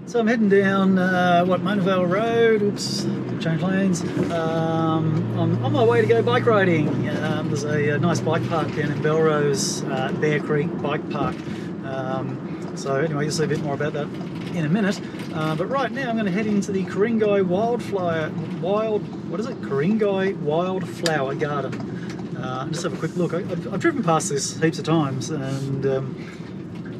So I'm heading down, Monavale Road, oops, change lanes. I'm on my way to go bike riding. There's a nice bike park down in Belrose, Bear Creek Bike Park. So anyway, you'll see a bit more about that in a minute. But right now I'm going to head into the Ku-ring-gai Ku-ring-gai Wildflower Garden. Just have a quick look. I've driven past this heaps of times, and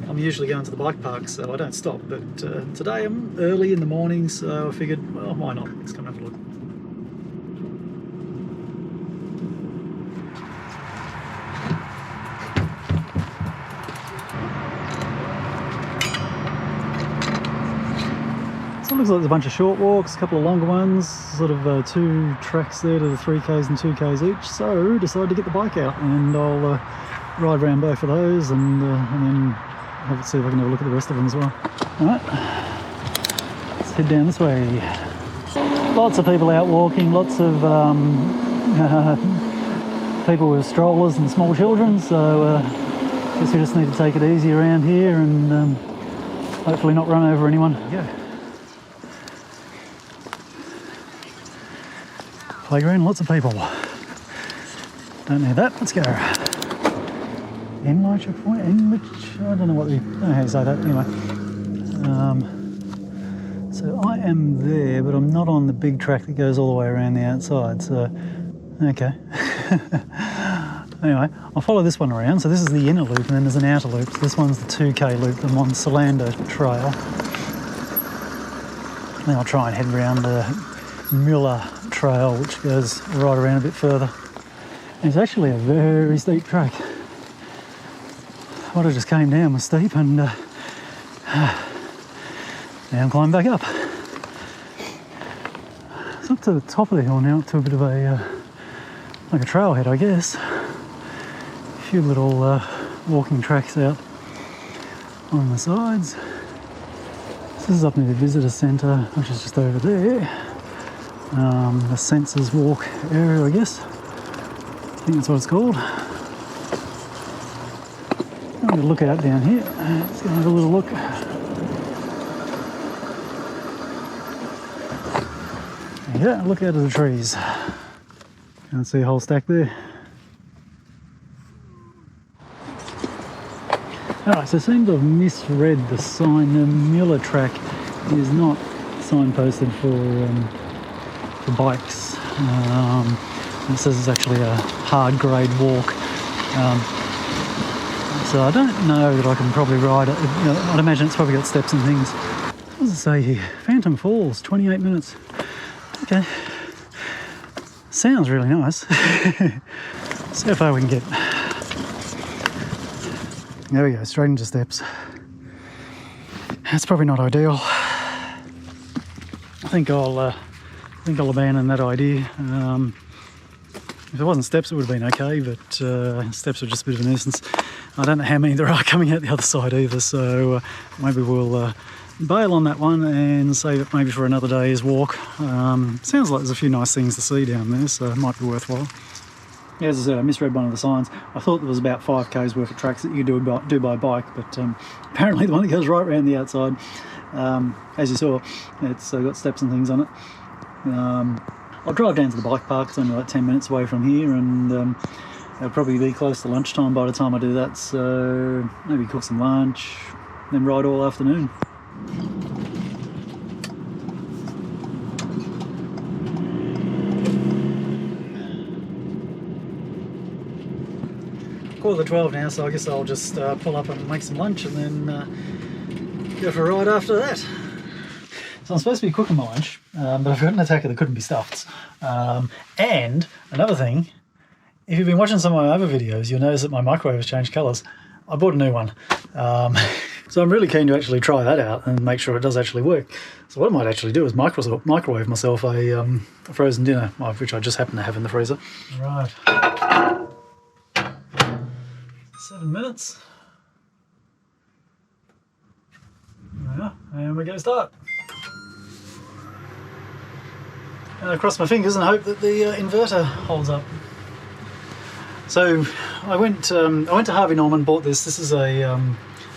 I'm usually going to the bike park, so I don't stop, but today I'm early in the morning, so I figured, well, why not? Let's come have a look. So it looks like there's a bunch of short walks, a couple of longer ones, sort of 2 tracks there to the 3Ks and 2Ks each, so decided to get the bike out, and I'll ride around both of those, and then see if I can have a look at the rest of them as well. Alright, let's head down this way. Lots of people out walking, lots of people with strollers and small children, so I guess we just need to take it easy around here and hopefully not run over anyone. Yeah. Playground, lots of people. Don't need that, let's go. Enlich point, Enlich, I don't know what I don't know how you say that, anyway. So I am there, but I'm not on the big track that goes all the way around the outside, so, okay. Anyway, I'll follow this one around. So this is the inner loop, and then there's an outer loop. So this one's the 2K loop, I'm on Solander Trail. Then I'll try and head around the Muller Trail, which goes right around a bit further. And it's actually a very steep track. What I just came down was steep, and now I'm climbing back up. It's up to the top of the hill now, to a bit of a like a trailhead, I guess. A few little walking tracks out on the sides. This is up near the visitor centre, which is just over there. The Sensors Walk area, I guess. I think that's what it's called. I'm going to look out down here. Let's go have a little look. Yeah, look out of the trees. Can't see a whole stack there. Alright, so I seem to have misread the sign. The Muller track is not signposted for bikes. It says it's actually a hard grade walk. So I don't know that I can probably ride it. You know, I'd imagine it's probably got steps and things. What does it say here? Phantom Falls, 28 minutes. Okay. Sounds really nice. See how far we can get. There we go, straight into steps. That's probably not ideal. I think I'll abandon that idea. If it wasn't steps, it would have been okay, but steps are just a bit of a nuisance. I don't know how many there are coming out the other side either, so maybe we'll bail on that one and save it maybe for another day's walk. Sounds like there's a few nice things to see down there, so it might be worthwhile. Yeah, as I said, I misread one of the signs. I thought there was about 5K's worth of tracks that you do by bike, but apparently the one that goes right around the outside, as you saw, it's got steps and things on it. I'll drive down to the bike park. It's only like 10 minutes away from here, and it'll probably be close to lunchtime by the time I do that, so maybe cook some lunch, then ride all afternoon. Quarter to 12 now, so I guess I'll just pull up and make some lunch and then go for a ride after that. So I'm supposed to be cooking my lunch, but I've got an attacker that couldn't be stuffed. And another thing, if you've been watching some of my other videos, you'll notice that my microwave has changed colours. I bought a new one. So I'm really keen to actually try that out and make sure it does actually work. So what I might actually do is microwave myself a frozen dinner, which I just happen to have in the freezer. Right. 7 minutes. Yeah, and we're going to start. And I cross my fingers and hope that the inverter holds up. So I went to Harvey Norman, bought this. This is a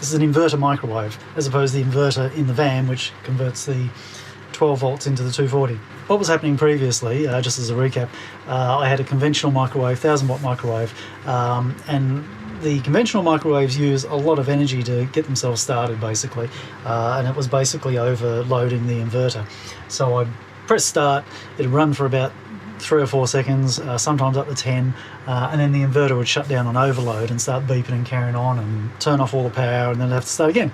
This is an inverter microwave, as opposed to the inverter in the van, which converts the 12 volts into the 240. What was happening previously, just as a recap, I had a conventional microwave, 1000 watt microwave, and the conventional microwaves use a lot of energy to get themselves started, basically, and it was basically overloading the inverter. So I'd press start, it'd run for about 3 or 4 seconds, sometimes up to 10, and then the inverter would shut down on overload and start beeping and carrying on and turn off all the power, and then I'd have to start again.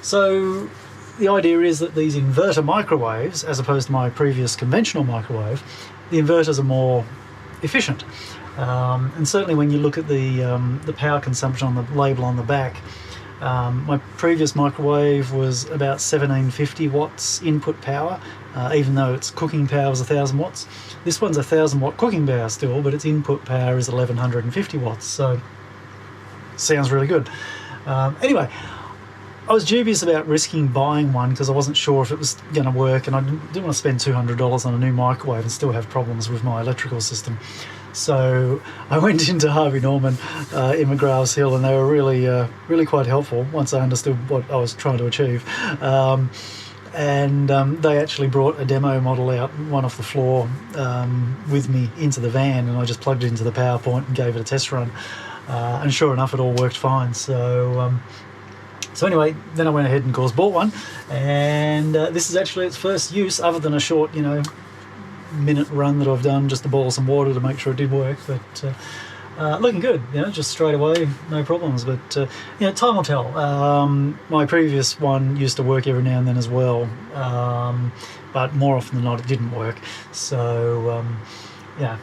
So the idea is that these inverter microwaves, as opposed to my previous conventional microwave, the inverters are more efficient. And certainly when you look at the power consumption on the label on the back, my previous microwave was about 1750 watts input power, even though its cooking power was 1000 watts. This one's 1000 watt cooking power still, but its input power is 1150 watts, so sounds really good. Anyway, I was dubious about risking buying one because I wasn't sure if it was going to work, and I didn't want to spend $200 on a new microwave and still have problems with my electrical system. So I went into Harvey Norman in McGrath's Hill, and they were really quite helpful once I understood what I was trying to achieve. And they actually brought a demo model out, one off the floor, with me into the van, and I just plugged it into the power point and gave it a test run. And sure enough, it all worked fine. So anyway, then I went ahead and of course bought one, and this is actually its first use, other than a short, minute run that I've done just to boil some water to make sure it did work. But looking good, just straight away, no problems. But time will tell. My previous one used to work every now and then as well, but more often than not it didn't work. So yeah,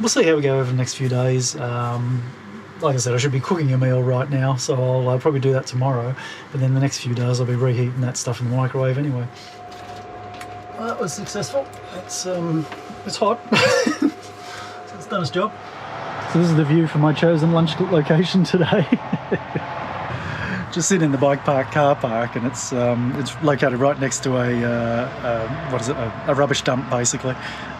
we'll see how we go over the next few days. Like I said, I should be cooking a meal right now, so I'll probably do that tomorrow. But then the next few days I'll be reheating that stuff in the microwave anyway. Well, that was successful. It's hot. So it's done its job. So this is the view from my chosen lunch location today. Just sitting in the bike park car park, and it's located right next to a rubbish dump, basically.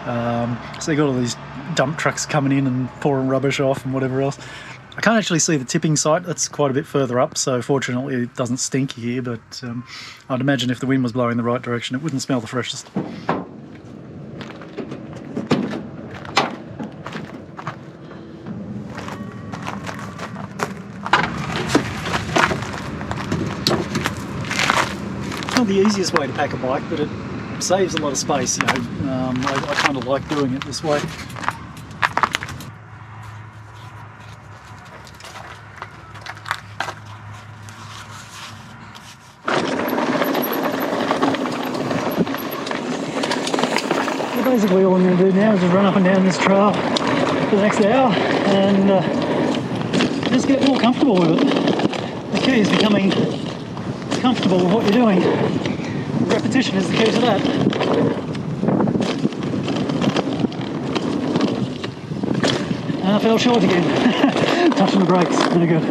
So you got all these dump trucks coming in and pouring rubbish off and whatever else. I can't actually see the tipping site. That's quite a bit further up, so fortunately it doesn't stink here, but I'd imagine if the wind was blowing the right direction it wouldn't smell the freshest. Not the easiest way to pack a bike, but it saves a lot of space, I kind of like doing it this way. Basically all I'm going to do now is just run up and down this trail for the next hour and just get more comfortable with it. The key is becoming comfortable with what you're doing. Repetition is the key to that. And I fell short again. Touching the brakes, no good.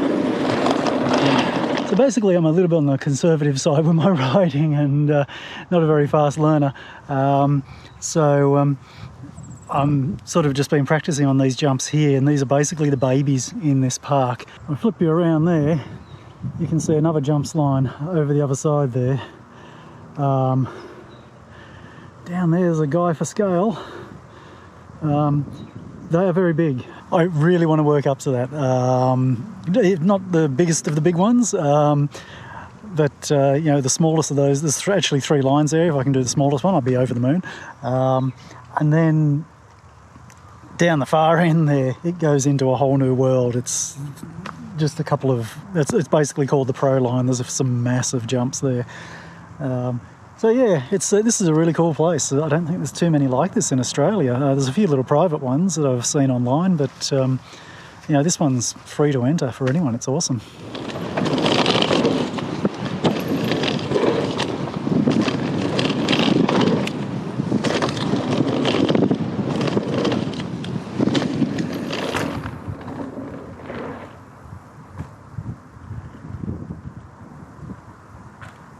So basically I'm a little bit on the conservative side with my riding and not a very fast learner. So I'm sort of just been practicing on these jumps here, and these are basically the babies in this park. If I flip you around there, you can see another jumps line over the other side there. Down there's a guy for scale. They are very big. I really want to work up to that. Not the biggest of the big ones, but the smallest of those. There's actually 3 lines there. If I can do the smallest one, I'll be over the moon. And then down the far end there, it goes into a whole new world. It's just a couple of, it's basically called the Pro line. There's some massive jumps there. So yeah, this is a really cool place. I don't think there's too many like this in Australia. There's a few little private ones that I've seen online, but this one's free to enter for anyone. It's awesome.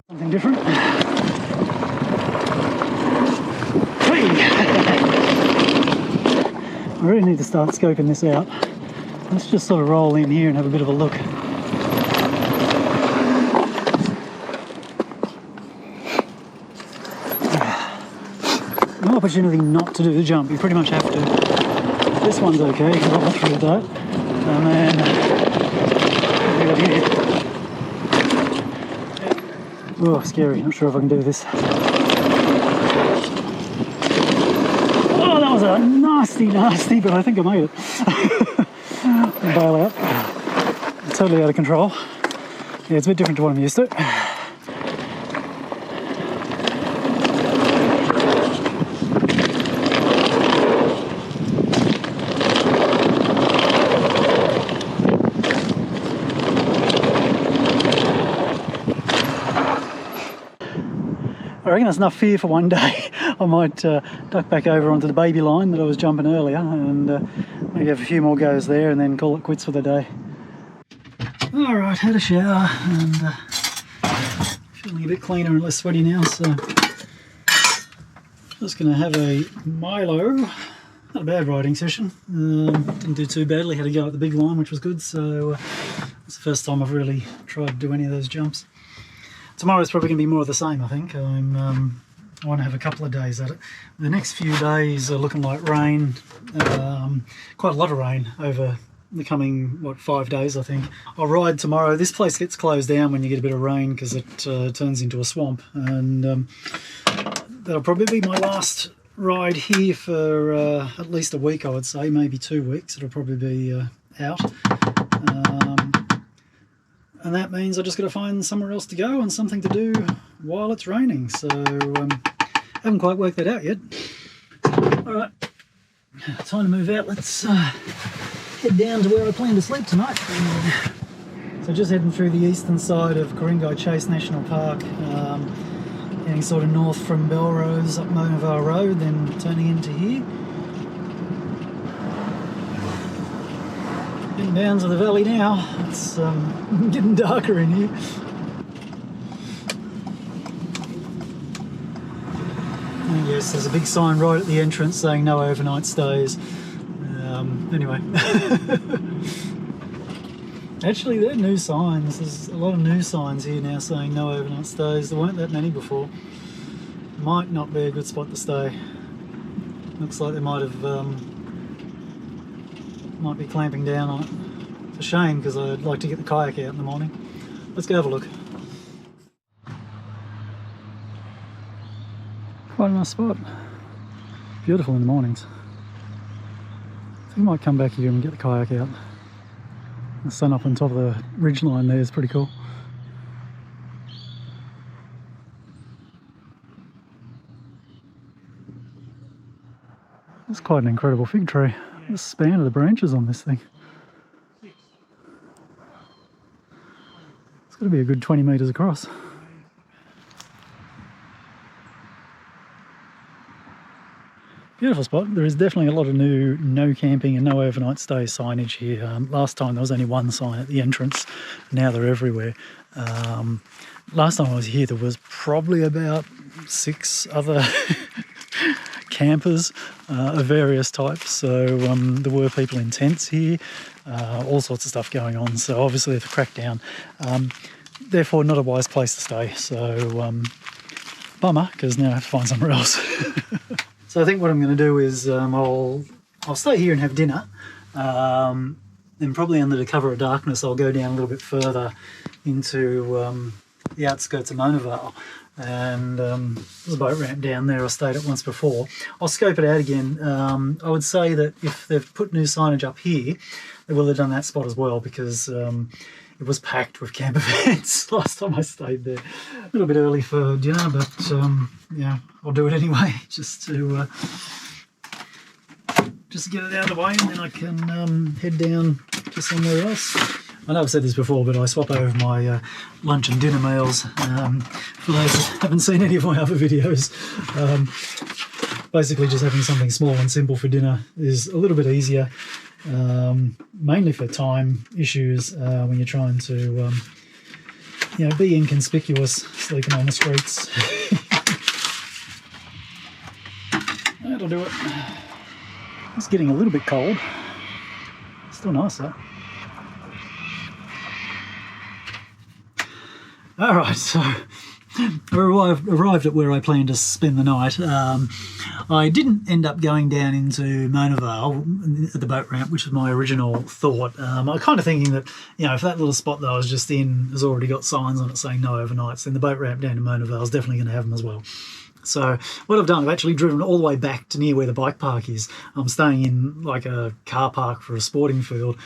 Something different. I really need to start scoping this out. Let's just sort of roll in here and have a bit of a look. no opportunity not to do the jump. You pretty much have to. This one's okay, because I've got through that. And then oh, scary. Not sure if I can do this. Oh, that was a nasty, but I think I made it. Bail out. Totally out of control. Yeah, it's a bit different to what I'm used to. I reckon that's enough fear for one day. I might duck back over onto the baby line that I was jumping earlier and maybe have a few more goes there and then call it quits for the day. Alright, had a shower and feeling a bit cleaner and less sweaty now, so just going to have a Milo. Not a bad riding session, didn't do too badly, had to go at the big line which was good, so it's the first time I've really tried to do any of those jumps. Tomorrow's probably going to be more of the same, I think. I want to have a couple of days at it. The next few days are looking like rain, quite a lot of rain over the coming, 5 days I think. I'll ride tomorrow. This place gets closed down when you get a bit of rain because it turns into a swamp, and that'll probably be my last ride here for at least a week, I would say, maybe 2 weeks. It'll probably be out. And that means I just got to find somewhere else to go and something to do while it's raining. So haven't quite worked that out yet. Alright, time to move out. Let's head down to where I plan to sleep tonight. So just heading through the eastern side of Ku-ring-gai Chase National Park, heading sort of north from Belrose up Monavar Road, then turning into here. Getting down to the valley now. It's getting darker in here. And yes, there's a big sign right at the entrance saying no overnight stays. Anyway. Actually, they're new signs. There's a lot of new signs here now saying no overnight stays. There weren't that many before. Might not be a good spot to stay. Looks like they might have might be clamping down on it. It's a shame because I'd like to get the kayak out in the morning. Let's go have a look. Quite a nice spot. Beautiful in the mornings. I think I might come back here and get the kayak out. The sun up on top of the ridge line there is pretty cool. That's quite an incredible fig tree. The span of the branches on this thing. It's got to be a good 20 metres across. Beautiful spot. There is definitely a lot of new no camping and no overnight stay signage here. Last time there was only one sign at the entrance. Now they're everywhere. Last time I was here there was probably about 6 other campers of various types, so there were people in tents here, all sorts of stuff going on, so obviously they've cracked down, therefore not a wise place to stay, so bummer, because now I have to find somewhere else. So I think what I'm going to do is I'll stay here and have dinner, then probably under the cover of darkness I'll go down a little bit further into the outskirts of Monavar. And there's a boat ramp down there. I stayed at once before. I'll scope it out again. I would say that if they've put new signage up here, they will have done that spot as well, because it was packed with camper vans last time I stayed there. A little bit early for dinner, but yeah, I'll do it anyway, just to get it out of the way, and then I can head down to somewhere else. I know I've said this before, but I swap over my lunch and dinner meals. For those that haven't seen any of my other videos, basically just having something small and simple for dinner is a little bit easier, mainly for time issues when you're trying to be inconspicuous, sleeping on the streets. That'll do it. It's getting a little bit cold. Still nice though. Alright, so I arrived at where I planned to spend the night. I didn't end up going down into Mona Vale at the boat ramp, which was my original thought. I was kind of thinking that, you know, if that little spot that I was just in has already got signs on it saying no overnights, then the boat ramp down to Mona Vale is definitely going to have them as well. So what I've done, I've actually driven all the way back to near where the bike park is. I'm staying in like a car park for a sporting field.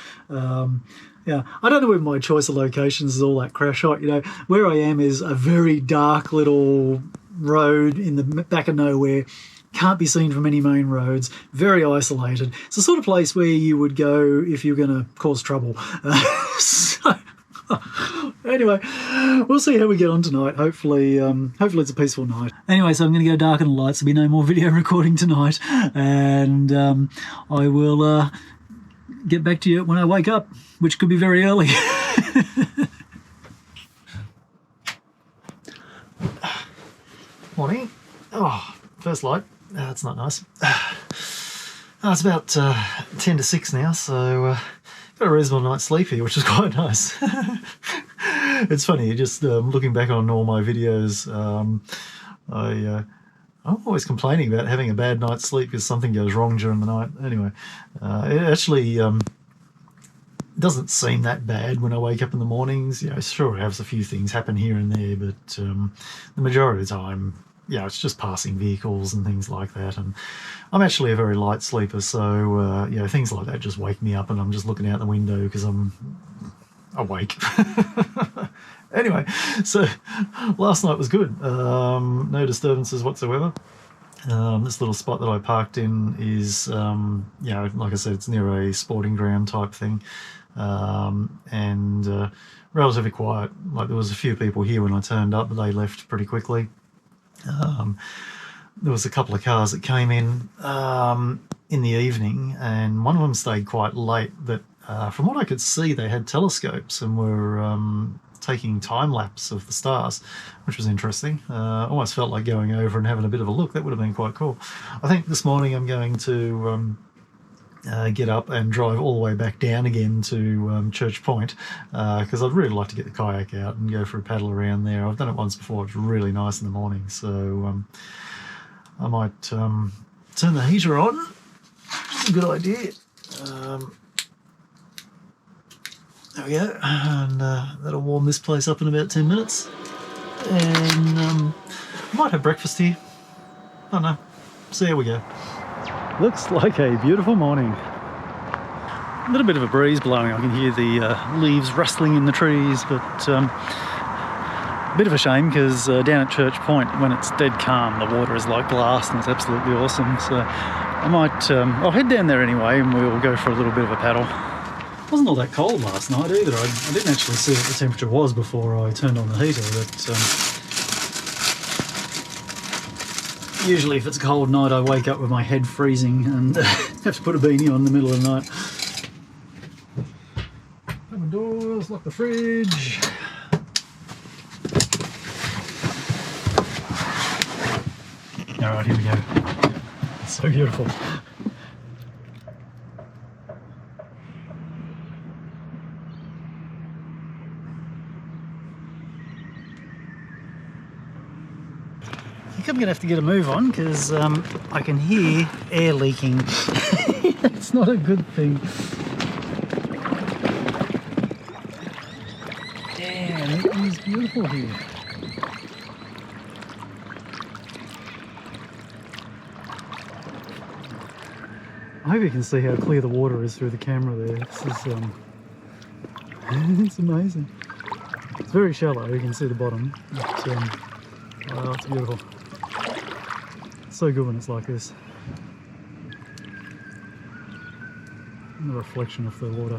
Yeah, I don't know whether my choice of locations is all that crash shot. You know, where I am is a very dark little road in the back of nowhere. Can't be seen from any main roads. Very isolated. It's the sort of place where you would go if you're going to cause trouble. So, anyway, we'll see how we get on tonight. Hopefully it's a peaceful night. Anyway, so I'm going to go darken the lights. There'll be no more video recording tonight, and I will get back to you when I wake up, which could be very early. Morning. Oh, first light. That's not nice. It's about 10 to 6 now, so got a reasonable night's sleep here, which is quite nice. It's funny, just looking back on all my videos, I'm always complaining about having a bad night's sleep because something goes wrong during the night. Anyway, it actually doesn't seem that bad when I wake up in the mornings. You know, sure, it has a few things happen here and there, but the majority of the time, yeah, it's just passing vehicles and things like that. And I'm actually a very light sleeper, so you know, things like that just wake me up, and I'm just looking out the window because I'm awake. Anyway, so last night was good. No disturbances whatsoever. This little spot that I parked in is, you know, like I said, it's near a sporting ground type thing, and relatively quiet. Like, there was a few people here when I turned up, but they left pretty quickly. There was a couple of cars that came in the evening, and one of them stayed quite late. That, from what I could see, they had telescopes and were taking time lapse of the stars, which was interesting. Almost felt like going over and having a bit of a look. That would have been quite cool. I think this morning I'm going to get up and drive all the way back down again to Church Point, because I'd really like to get the kayak out and go for a paddle around there. I've done it once before. It's really nice in the morning, so I might turn the heater on. It's a good idea. There we go, and that'll warm this place up in about 10 minutes. And I might have breakfast here. I don't know. See how we go. Looks like a beautiful morning. A little bit of a breeze blowing. I can hear the leaves rustling in the trees, but a bit of a shame because down at Church Point, when it's dead calm, the water is like glass and it's absolutely awesome. So I might, I'll head down there anyway, and we'll go for a little bit of a paddle. It wasn't all that cold last night either. I didn't actually see what the temperature was before I turned on the heater, but usually if it's a cold night I wake up with my head freezing and have to put a beanie on in the middle of the night. Open doors, lock the fridge. Alright, here we go. It's so beautiful. I think I'm going to have to get a move on because I can hear air leaking. It's not a good thing. Damn, it is beautiful here. I hope you can see how clear the water is through the camera there. This is, it's amazing. It's very shallow, you can see the bottom, but wow, it's beautiful. So good when it's like this. And the reflection of the water.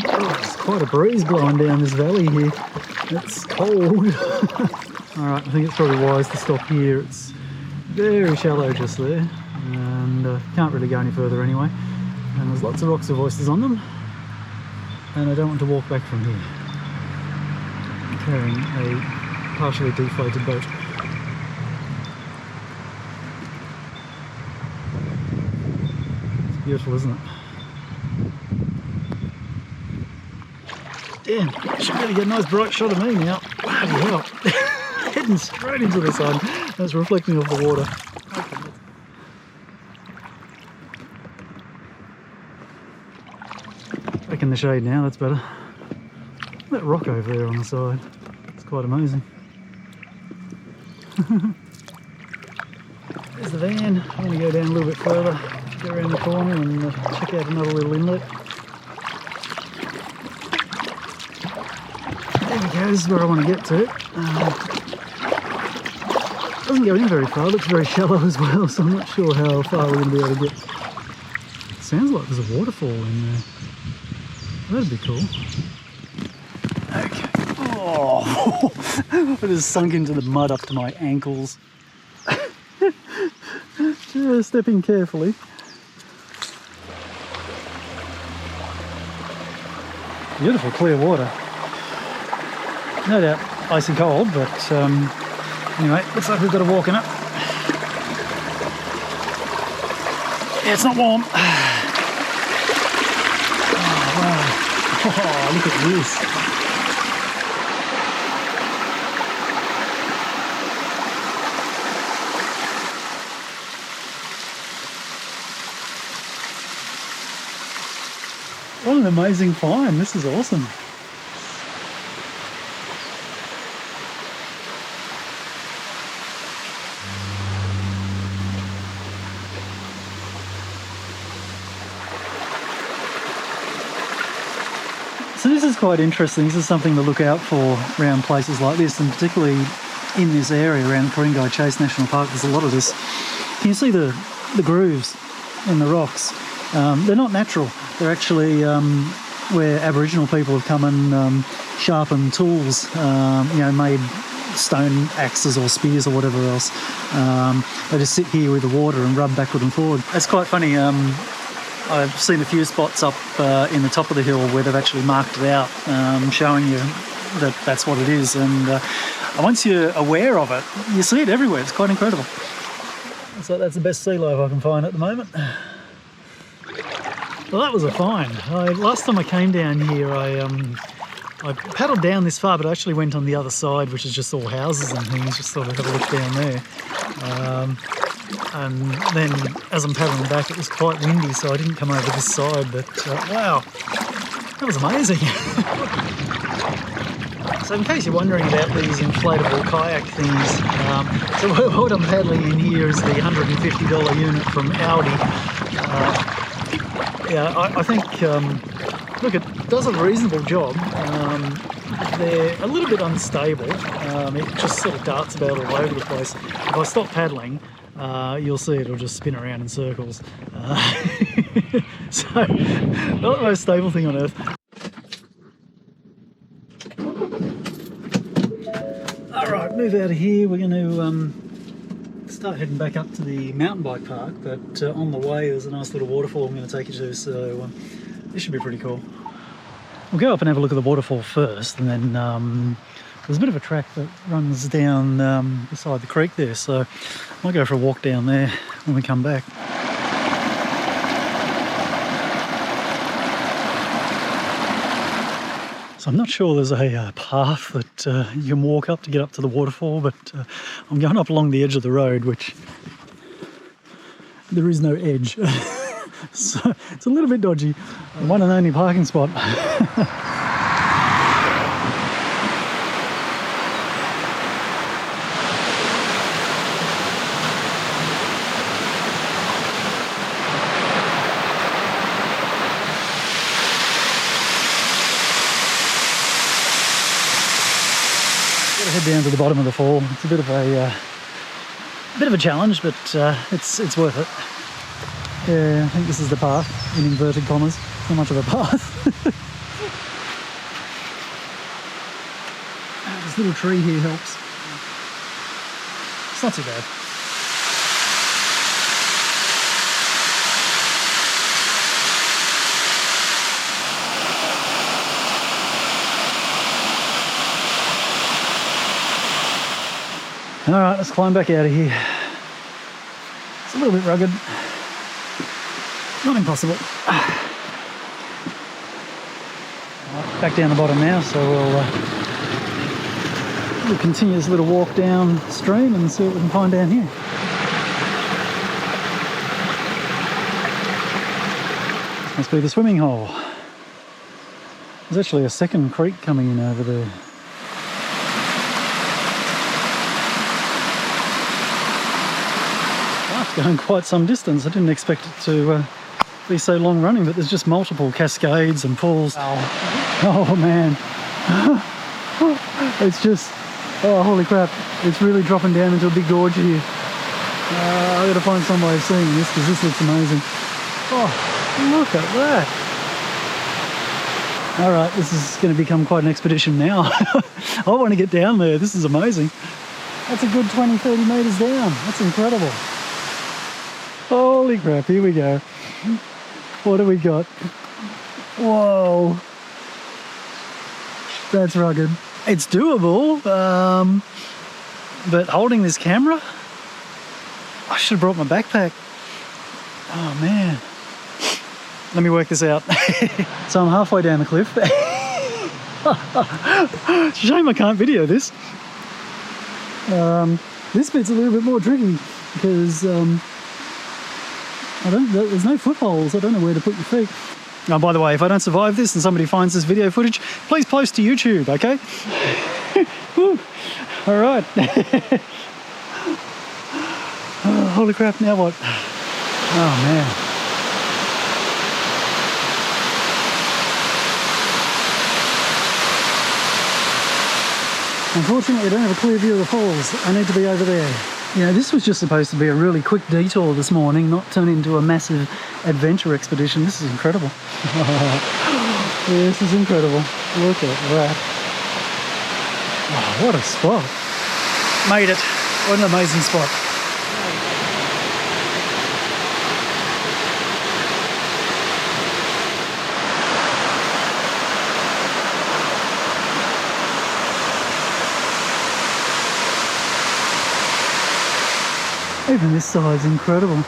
Oh, there's quite a breeze blowing down this valley here. It's cold. Alright, I think it's probably wise to stop here. It's very shallow just there, and can't really go any further anyway, and there's lots of rocks with oysters on them, and I don't want to walk back from here carrying a partially deflated boat. Beautiful, isn't it? Damn, I should really get a nice bright shot of me now. Bloody hell. Heading straight into the sun. That's reflecting off the water. Back in the shade now, that's better. That rock over there on the side. It's quite amazing. There's the van. I'm going to go down a little bit further, go around the corner and check out another little inlet. There we go, this is where I want to get to. Doesn't go in very far, looks very shallow as well, so I'm not sure how far we're going to be able to get. It sounds like there's a waterfall in there. That'd be cool. Okay. Oh, I just sunk into the mud up to my ankles. Just stepping carefully. Beautiful clear water. No doubt icy cold, but anyway, looks like we've got to walk in it. Yeah, it's not warm. Oh, wow. Oh, look at this. What an amazing find. This is awesome. So this is quite interesting. This is something to look out for around places like this, and particularly in this area around Ku-ring-gai Chase National Park. There's a lot of this. Can you see the grooves in the rocks? They're not natural. They're actually where Aboriginal people have come and sharpened tools, you know, made stone axes or spears or whatever else. They just sit here with the water and rub backward and forward. It's quite funny. I've seen a few spots up in the top of the hill where they've actually marked it out, showing you that that's what it is. And once you're aware of it, you see it everywhere. It's quite incredible. So that's the best sea life I can find at the moment. Well, that was a find. Last time I came down here, I paddled down this far, but I actually went on the other side, which is just all houses and things, just sort of have a look down there. And then as I'm paddling back, it was quite windy, so I didn't come over this side, but wow, that was amazing. So in case you're wondering about these inflatable kayak things, so what I'm paddling in here is the $150 unit from Audi. Yeah, I think, look, it does a reasonable job. They're a little bit unstable. It just sort of darts about all over the place. If I stop paddling, you'll see it'll just spin around in circles. So, not the most stable thing on earth. Alright, move out of here. We're going to start heading back up to the mountain bike park, but on the way there's a nice little waterfall I'm going to take you to, so this should be pretty cool. We'll go up and have a look at the waterfall first, and then there's a bit of a track that runs down beside the creek there, so I might go for a walk down there when we come back. So I'm not sure there's a path that you can walk up to get up to the waterfall, but I'm going up along the edge of the road, which there is no edge. So it's a little bit dodgy. One and only parking spot. Head down to the bottom of the fall. It's a bit of a challenge, but it's worth it. Yeah, I think this is the path, in inverted commas. It's not much of a path. This little tree here helps. It's not too bad. Alright, let's climb back out of here. It's a little bit rugged. Not impossible. Back down the bottom now, so we'll continue this little walk downstream and see what we can find down here. This must be the swimming hole. There's actually a second creek coming in over there. It's going quite some distance. I didn't expect it to be so long running, but there's just multiple cascades and pools. Oh man. It's just, oh holy crap, it's really dropping down into a big gorge here. I've got to find some way of seeing this because this looks amazing. Oh, look at that. Alright, this is going to become quite an expedition now. I want to get down there, this is amazing. That's a good 20-30 metres down, that's incredible. Holy crap, here we go. What do we got? Whoa. That's rugged. It's doable, but holding this camera, I should have brought my backpack. Oh man. Let me work this out. So I'm halfway down the cliff. It's a shame I can't video this. This bit's a little bit more tricky because there's no footholds. I don't know where to put your feet. Oh, by the way, if I don't survive this and somebody finds this video footage, please post to YouTube, okay? All right. Oh, holy crap, now what? Oh, man. Unfortunately, I don't have a clear view of the falls. I need to be over there. You know, this was just supposed to be a really quick detour this morning, not turn into a massive adventure expedition. This is incredible. This is incredible. Look at that. Oh, what a spot. Made it. What an amazing spot. Even this side's incredible.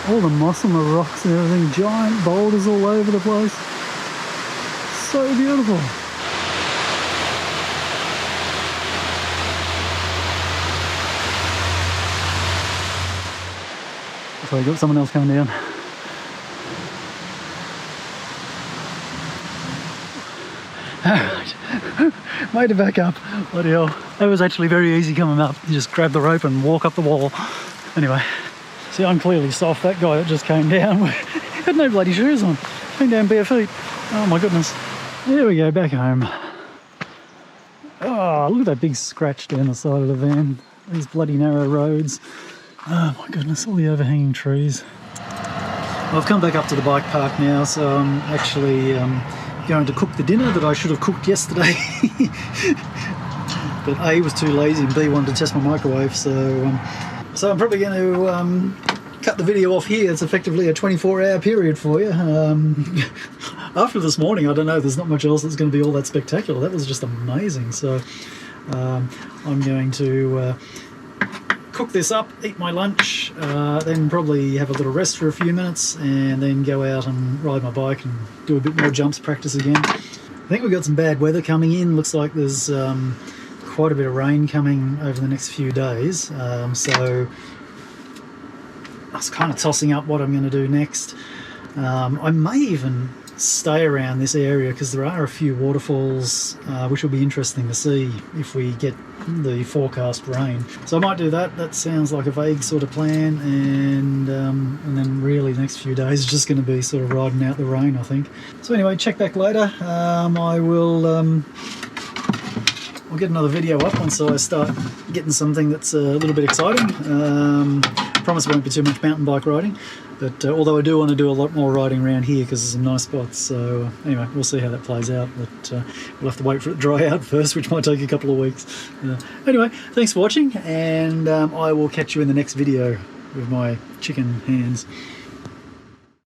All the moss on the rocks and everything, giant boulders all over the place. So beautiful. So I got someone else coming down. Alright, made it back up. Bloody hell. That was actually very easy coming up. You just grab the rope and walk up the wall. Anyway, see, I'm clearly soft. That guy that just came down had no bloody shoes on. Came down bare feet. Oh my goodness. There we go, back home. Oh, look at that big scratch down the side of the van. These bloody narrow roads. Oh my goodness, all the overhanging trees. Well, I've come back up to the bike park now, so I'm actually going to cook the dinner that I should have cooked yesterday. But A, was too lazy, and B, wanted to test my microwave, so I'm probably going to cut the video off here. It's effectively a 24-hour period for you. After this morning, I don't know, there's not much else that's going to be all that spectacular. That was just amazing. So I'm going to cook this up, eat my lunch, then probably have a little rest for a few minutes, and then go out and ride my bike and do a bit more jumps practice again. I think we've got some bad weather coming in. Looks like there's quite a bit of rain coming over the next few days, so I was kind of tossing up what I'm going to do next. I may even stay around this area because there are a few waterfalls which will be interesting to see if we get the forecast rain. So I might do that. That sounds like a vague sort of plan, and then really the next few days is just going to be sort of riding out the rain, I think. So anyway, check back later. I'll get another video up once I start getting something that's a little bit exciting. I promise it won't be too much mountain bike riding, but although I do want to do a lot more riding around here because there's some nice spots. So anyway, we'll see how that plays out, but we'll have to wait for it to dry out first, which might take a couple of weeks. Anyway, thanks for watching, and I will catch you in the next video with my chicken hands.